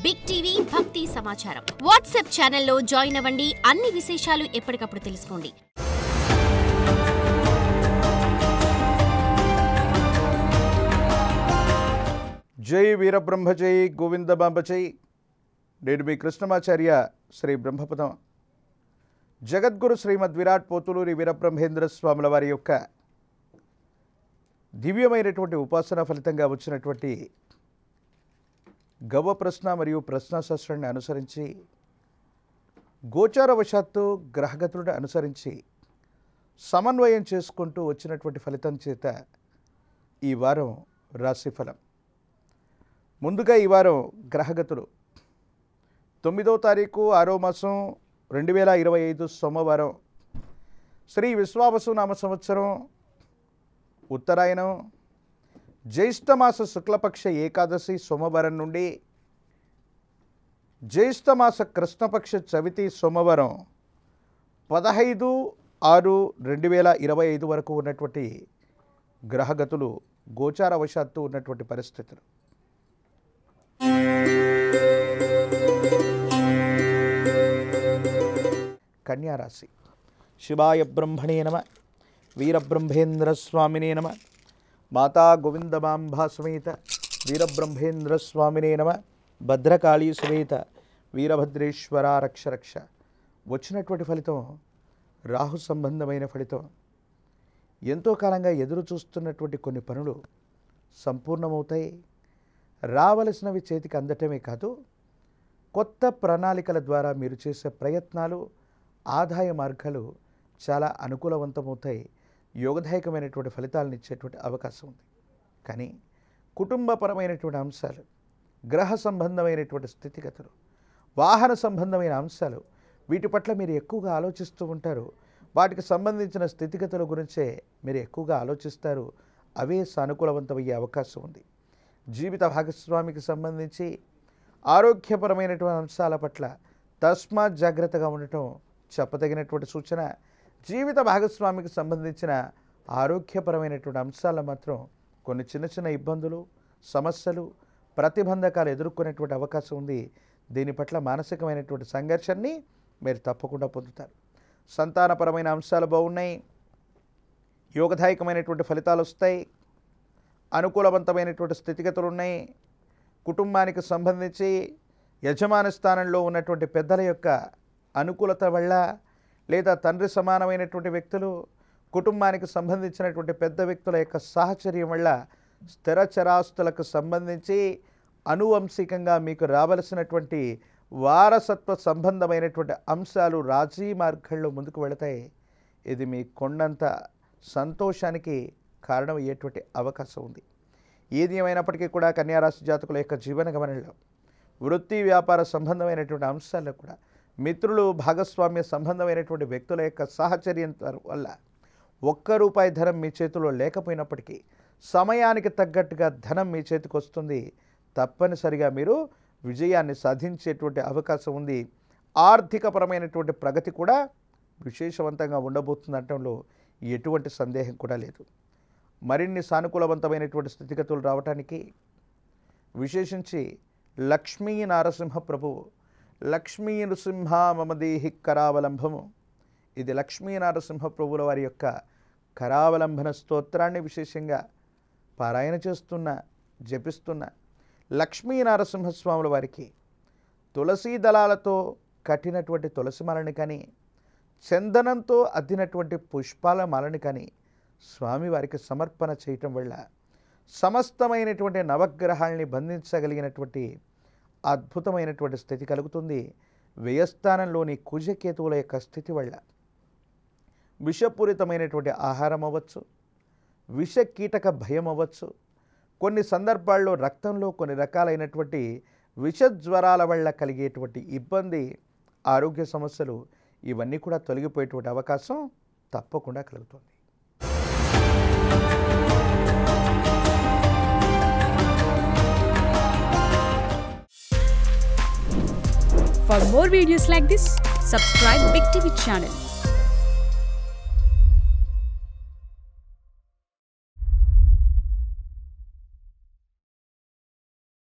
Big TV భక్తి సమాచారం WhatsApp ఛానల్లో జాయిన్ అవ్వండి. అన్ని విశేషాలు ఎప్పటికప్పుడు తెలుసుకోండి. జై వీరబ్రహ్మ జై గోవిందబాంబ జై. నేను మీ కృష్ణమాచార్య శ్రీ బ్రహ్మపదం జగద్గురు శ్రీమద్ విరాట్ పోతులూరి వీరబ్రహ్మేంద్ర స్వాముల వారి యొక్క దివ్యమైనటువంటి ఉపాసన ఫలితంగా వచ్చినటువంటి గవ ప్రశ్న మరియు ప్రశ్నాశాస్త్రాన్ని అనుసరించి గోచారవశాత్తు గ్రహగతులను అనుసరించి సమన్వయం చేసుకుంటూ వచ్చినటువంటి ఫలితం చేత ఈ వారం రాశిఫలం. ముందుగా ఈ వారం గ్రహగతులు 9వ తారీఖు 6వ మాసం 2025 సోమవారం శ్రీ విశ్వావసు నామ సంవత్సరం ఉత్తరాయణం జ్యేష్ఠమాస శుక్లపక్ష ఏకాదశి సోమవారం నుండి జ్యేష్ఠమాస కృష్ణపక్ష చవితి సోమవారం 15/6/2025 వరకు ఉన్నటువంటి గ్రహగతులు గోచారవశాత్తు ఉన్నటువంటి పరిస్థితులు. కన్యారాశి. శివాయ బ్రహ్మణే నమ. వీరబ్రహ్మేంద్ర స్వామినే నమ. మాతా గోవిందమాంబా సమేత వీరబ్రహ్మేంద్ర స్వామినే నమ. భద్రకాళీ సమేత వీరభద్రేశ్వర రక్ష రక్ష. వచ్చినటువంటి ఫలితం రాహు సంబంధమైన ఫలితం. ఎంతో కాలంగా ఎదురు చూస్తున్నటువంటి కొన్ని పనులు సంపూర్ణమవుతాయి. రావలసినవి చేతికి అందటమే కాదు, కొత్త ప్రణాళికల ద్వారా మీరు చేసే ప్రయత్నాలు ఆదాయ మార్గాలు చాలా అనుకూలవంతమవుతాయి. యోగదాయకమైనటువంటి ఫలితాలను ఇచ్చేటువంటి అవకాశం ఉంది. కానీ కుటుంబపరమైనటువంటి అంశాలు, గ్రహ సంబంధమైనటువంటి స్థితిగతులు, వాహన సంబంధమైన అంశాలు, వీటి పట్ల మీరు ఎక్కువగా ఆలోచిస్తూ ఉంటారు. వాటికి సంబంధించిన స్థితిగతుల గురించే మీరు ఎక్కువగా ఆలోచిస్తారు. అవే సానుకూలవంతమయ్యే అవకాశం ఉంది. జీవిత భాగస్వామికి సంబంధించి ఆరోగ్యపరమైనటువంటి అంశాల పట్ల తస్మాత్ జాగ్రత్తగా ఉండటం చెప్పదగినటువంటి సూచన. జీవిత భాగస్వామికి సంబంధించిన ఆరోగ్యపరమైనటువంటి అంశాల మాత్రం కొన్ని చిన్న చిన్న ఇబ్బందులు, సమస్యలు, ప్రతిబంధకాలు ఎదుర్కొనేటువంటి అవకాశం ఉంది. దీని పట్ల మానసికమైనటువంటి సంఘర్షాన్ని మీరు తప్పకుండా పొందుతారు. సంతానపరమైన అంశాలు బాగున్నాయి. యోగదాయకమైనటువంటి ఫలితాలు వస్తాయి. అనుకూలవంతమైనటువంటి స్థితిగతులు ఉన్నాయి. కుటుంబానికి సంబంధించి యజమాని స్థానంలో ఉన్నటువంటి పెద్దల యొక్క అనుకూలత వల్ల లేదా తండ్రి సమానమైనటువంటి వ్యక్తులు, కుటుంబానికి సంబంధించినటువంటి పెద్ద వ్యక్తుల యొక్క సాహచర్యం వల్ల స్థిర చరాస్తులకు సంబంధించి అనువంశికంగా మీకు రావలసినటువంటి వారసత్వ సంబంధమైనటువంటి అంశాలు రాజీ మార్గాల్లో ముందుకు వెళతాయి. ఇది మీ కొండంత సంతోషానికి కారణమయ్యేటువంటి అవకాశం ఉంది. ఏది ఏమైనప్పటికీ కూడా కన్యారాశి జాతకుల యొక్క జీవన గమనంలో వృత్తి వ్యాపార సంబంధమైనటువంటి అంశాల్లో కూడా మిత్రులు, భాగస్వామ్య సంబంధమైనటువంటి వ్యక్తుల యొక్క సాహచర్యం వల్ల ₹1 ధనం మీ చేతిలో లేకపోయినప్పటికీ సమయానికి తగ్గట్టుగా ధనం మీ చేతికి వస్తుంది. తప్పనిసరిగా మీరు విజయాన్ని సాధించేటువంటి అవకాశం ఉంది. ఆర్థికపరమైనటువంటి ప్రగతి కూడా విశేషవంతంగా ఉండబోతుందనటంలో ఎటువంటి సందేహం కూడా లేదు. మరిన్ని సానుకూలవంతమైనటువంటి స్థితిగతులు రావటానికి విశేషించి లక్ష్మీ నారసింహ ప్రభువు లక్ష్మీ నృసింహ మమదేహి కరావలంబము, ఇది లక్ష్మీ నారసింహ ప్రభువుల వారి యొక్క కరావలంబన స్తోత్రాన్ని విశేషంగా పారాయణ చేస్తున్న, జపిస్తున్న లక్ష్మీ నారసింహస్వాముల వారికి తులసీ దళాలతో కట్టినటువంటి తులసి మాలని కానీ, చందనంతో అద్దినటువంటి పుష్పాల మాలని కానీ స్వామివారికి సమర్పణ చేయటం వల్ల సమస్తమైనటువంటి నవగ్రహాల్ని బంధించగలిగినటువంటి అద్భుతమైనటువంటి స్థితి కలుగుతుంది. వ్యయస్థానంలోని కుజకేతువుల యొక్క స్థితి వల్ల విషపూరితమైనటువంటి ఆహారం అవ్వచ్చు, విష కీటక భయం అవ్వచ్చు, కొన్ని సందర్భాల్లో రక్తంలో కొన్ని రకాలైనటువంటి విషజ్వరాల వల్ల కలిగేటువంటి ఇబ్బంది, ఆరోగ్య సమస్యలు, ఇవన్నీ కూడా తొలగిపోయేటువంటి అవకాశం తప్పకుండా కలుగుతుంది. For more videos like this, subscribe Big TV channel.